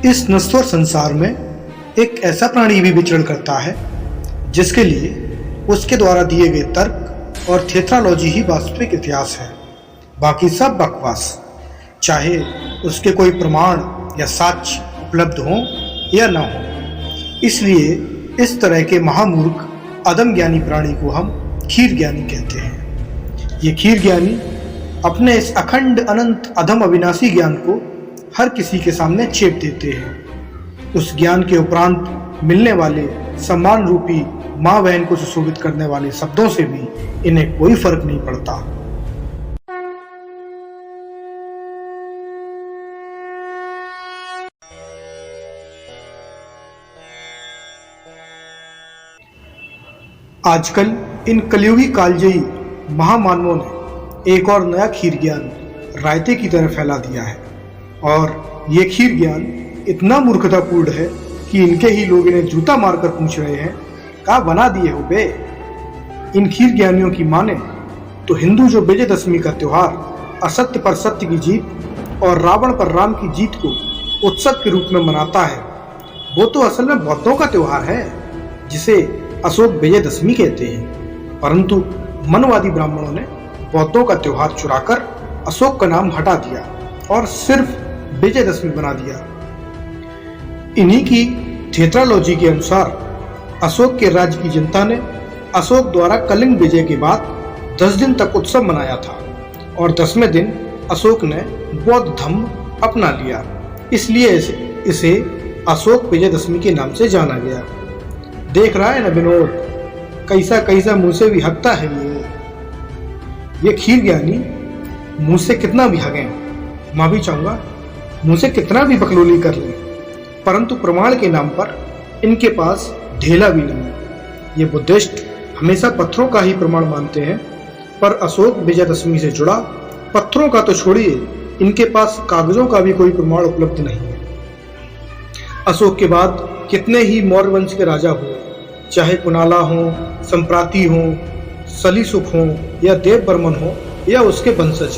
इस नश्वर संसार में एक ऐसा प्राणी भी विचरण करता है जिसके लिए उसके द्वारा दिए गए तर्क और थियोलॉजी ही वास्तविक इतिहास है, बाकी सब बकवास। चाहे उसके कोई प्रमाण या साक्ष्य उपलब्ध हो या न हो। इसलिए इस तरह के महामूर्ख अधम ज्ञानी प्राणी को हम खीर ज्ञानी कहते हैं। ये खीर ज्ञानी अपने इस अखंड अनंत अधम अविनाशी ज्ञान को हर किसी के सामने चेप देते हैं। उस ज्ञान के उपरांत मिलने वाले सम्मान रूपी माँ बहन को सुशोभित करने वाले शब्दों से भी इन्हें कोई फर्क नहीं पड़ता। आजकल इन कलयुगी कालजयी महामानवों ने एक और नया खीर ज्ञान रायते की तरह फैला दिया है, और ये खीर ज्ञान इतना मूर्खतापूर्ण है कि इनके ही लोग इन्हें जूता मारकर पूछ रहे हैं, क्या बना दिए हो बे। इन खीर ज्ञानियों की माने तो हिंदू जो विजयदशमी का त्योहार असत्य पर सत्य की जीत और रावण पर राम की जीत को उत्सव के रूप में मनाता है, वो तो असल में बौद्धों का त्योहार है जिसे अशोक विजयदशमी कहते हैं। परंतु मनवादी ब्राह्मणों ने बौद्धों का त्योहार चुराकर अशोक का नाम हटा दिया और सिर्फ विजयदशमी बना दिया। इन्हीं की थियोलॉजी के अनुसार अशोक के राज्य की जनता ने अशोक द्वारा कलिंग विजय के बाद 10 दिन तक उत्सव मनाया था, और 10वें दिन अशोक ने बौद्ध धर्म अपना लिया। इसलिए इसे अशोक विजयदशमी के नाम से जाना गया। देख रहा है ना विनोद, कैसा कैसा मुंह से भी हकता है ये खीर ज्ञानी मुंह से कितना भी हगे, मैं भी चाहूंगा मुंह से कितना भी बकलोली कर ले, परंतु प्रमाण के नाम पर इनके पास ढेला भी नहीं। ये बुद्धिस्ट हमेशा पत्थरों का ही प्रमाण मानते हैं, पर अशोक विजयदशमी से जुड़ा पत्थरों का तो छोड़िए, इनके पास कागजों का भी कोई प्रमाण उपलब्ध नहीं है। अशोक के बाद कितने ही मौर्य वंश के राजा हुए, चाहे कुणाला हो, संप्राति हो, सलीसुख हो या देव बर्मन हो या उसके वंशज,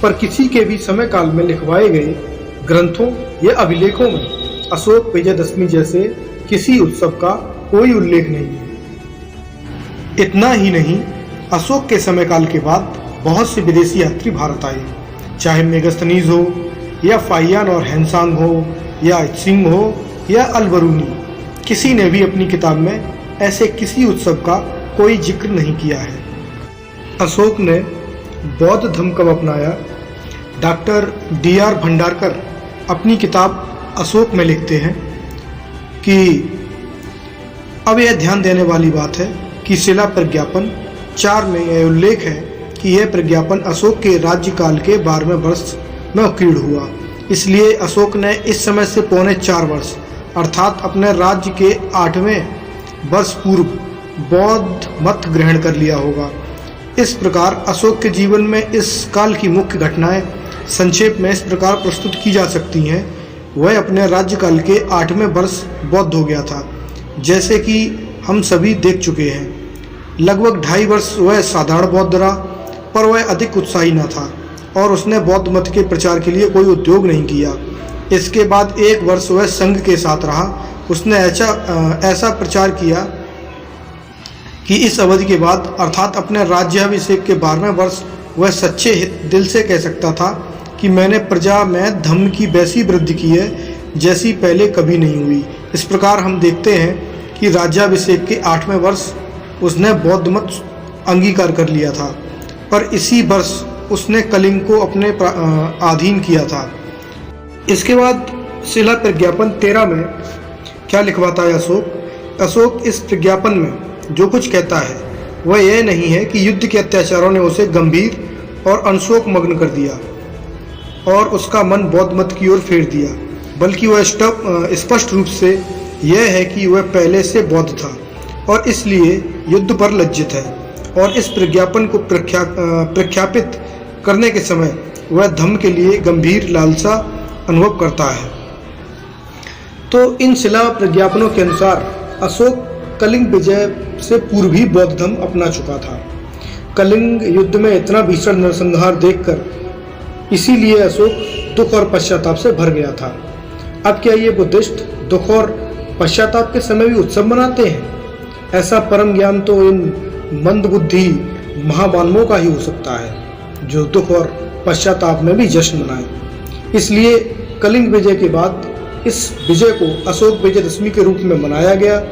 पर किसी के भी समय काल में लिखवाए गए ग्रंथों या अभिलेखों में अशोक विजयदशमी जैसे किसी उत्सव का कोई उल्लेख नहीं है। इतना ही नहीं, अशोक के समय काल के बाद बहुत से विदेशी यात्री भारत आए, चाहे मेगास्थनीज हो या फाहियान और हैंसांग हो या त्सिंग हो या अलबरूनी, किसी ने भी अपनी किताब में ऐसे किसी उत्सव का कोई जिक्र नहीं किया है। अशोक ने बौद्ध धर्म कब अपनाया? Doctor D.R. भंडारकर अपनी किताब अशोक में लिखते हैं कि अब यह ध्यान देने वाली बात है कि शिला प्रज्ञापन 4 में यह उल्लेख है कि यह प्रज्ञापन अशोक के राज्यकाल के 12वें वर्ष में उत्कीर्ण हुआ। इसलिए अशोक ने इस समय से 4.25 वर्ष अर्थात अपने राज्य के 8वें वर्ष पूर्व बौद्ध मत ग्रहण कर लिया होगा। इस प्रकार अशोक के जीवन में इस काल की मुख्य घटनाएं संक्षेप में इस प्रकार प्रस्तुत की जा सकती हैं। वह अपने राज्यकाल के 8वें वर्ष बौद्ध हो गया था, जैसे कि हम सभी देख चुके हैं। लगभग 2.5 वर्ष वह साधारण बौद्ध रहा, पर वह अधिक उत्साही न था और उसने बौद्ध मत के प्रचार के लिए कोई उद्योग नहीं किया। इसके बाद 1 वर्ष वह संघ के साथ रहा। उसने ऐसा प्रचार किया कि इस अवधि के बाद अर्थात अपने राज्याभिषेक के 12वें वर्ष वह सच्चे दिल से कह सकता था कि मैंने प्रजा में धर्म की वैसी वृद्धि की है जैसी पहले कभी नहीं हुई। इस प्रकार हम देखते हैं कि राज्याभिषेक के 8वें वर्ष उसने बौद्ध मत अंगीकार कर लिया था, पर इसी वर्ष उसने कलिंग को अपने अधीन किया था। इसके बाद शिला प्रज्ञापन 13 में क्या लिखवाता है अशोक इस प्रज्ञापन में जो कुछ कहता है वह यह नहीं है कि युद्ध के अत्याचारों ने उसे गंभीर और अनशोक मग्न कर दिया और उसका मन बौद्ध मत की ओर फेर दिया, बल्कि वह स्पष्ट रूप से यह है कि वह पहले से बौद्ध था और इसलिए युद्ध पर लज्जित है, और इस प्रज्ञापन को प्रख्यापित करने के समय वह धर्म के लिए गंभीर लालसा अनुभव करता है। तो इन शिला प्रज्ञापनों के अनुसार अशोक कलिंग विजय से पूर्व ही बौद्ध धर्म अपना चुका था। कलिंग युद्ध में इतना भीषण नरसंहार देखकर इसीलिए अशोक दुख और पश्चाताप से भर गया था। अब क्या ये बुद्धिस्ट दुख और पश्चाताप के समय भी उत्सव मनाते हैं? ऐसा परम ज्ञान तो इन मंदबुद्धि महामानवों का ही हो सकता है जो दुख और पश्चाताप में भी जश्न मनाए। इसलिए कलिंग विजय के बाद इस विजय को अशोक विजयदशमी के रूप में मनाया गया।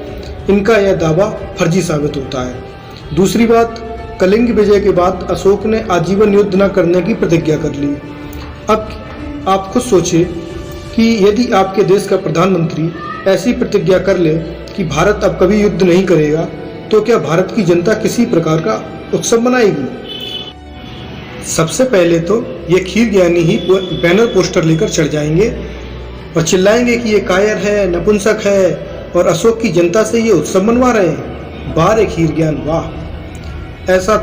इनका यह दावा फर्जी साबित होता है। दूसरी बात, कलिंग विजय के बाद अशोक ने आजीवन युद्ध न करने की प्रतिज्ञा कर ली। अब आप खुद सोचिए कि यदि आपके देश का प्रधानमंत्री ऐसी प्रतिज्ञा कर ले कि भारत अब कभी युद्ध नहीं करेगा, तो क्या भारत की जनता किसी प्रकार का उत्सव मनाएगी? सबसे पहले तो ये खीर ज्ञानी ही बैनर पोस्टर लेकर चढ़ जाएंगे और चिल्लाएंगे कि ये कायर है, नपुंसक है और अशोक की जनता से ये उत्सव मनवा रहे हैं। वाह रे खीर ज्ञान वाह! ऐसा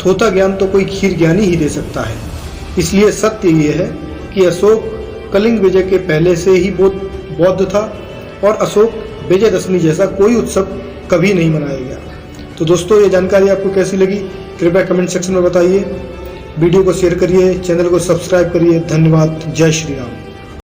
थोथा ज्ञान तो कोई खीर ज्ञानी ही दे सकता है। इसलिए सत्य ये है कि अशोक कलिंग विजय के पहले से ही बौद्ध था और अशोक विजयदशमी जैसा कोई उत्सव कभी नहीं मनाया गया। तो दोस्तों, ये जानकारी आपको कैसी लगी कृपया कमेंट सेक्शन में बताइए। वीडियो को शेयर करिए, चैनल को सब्सक्राइब करिए। धन्यवाद। जय श्री राम।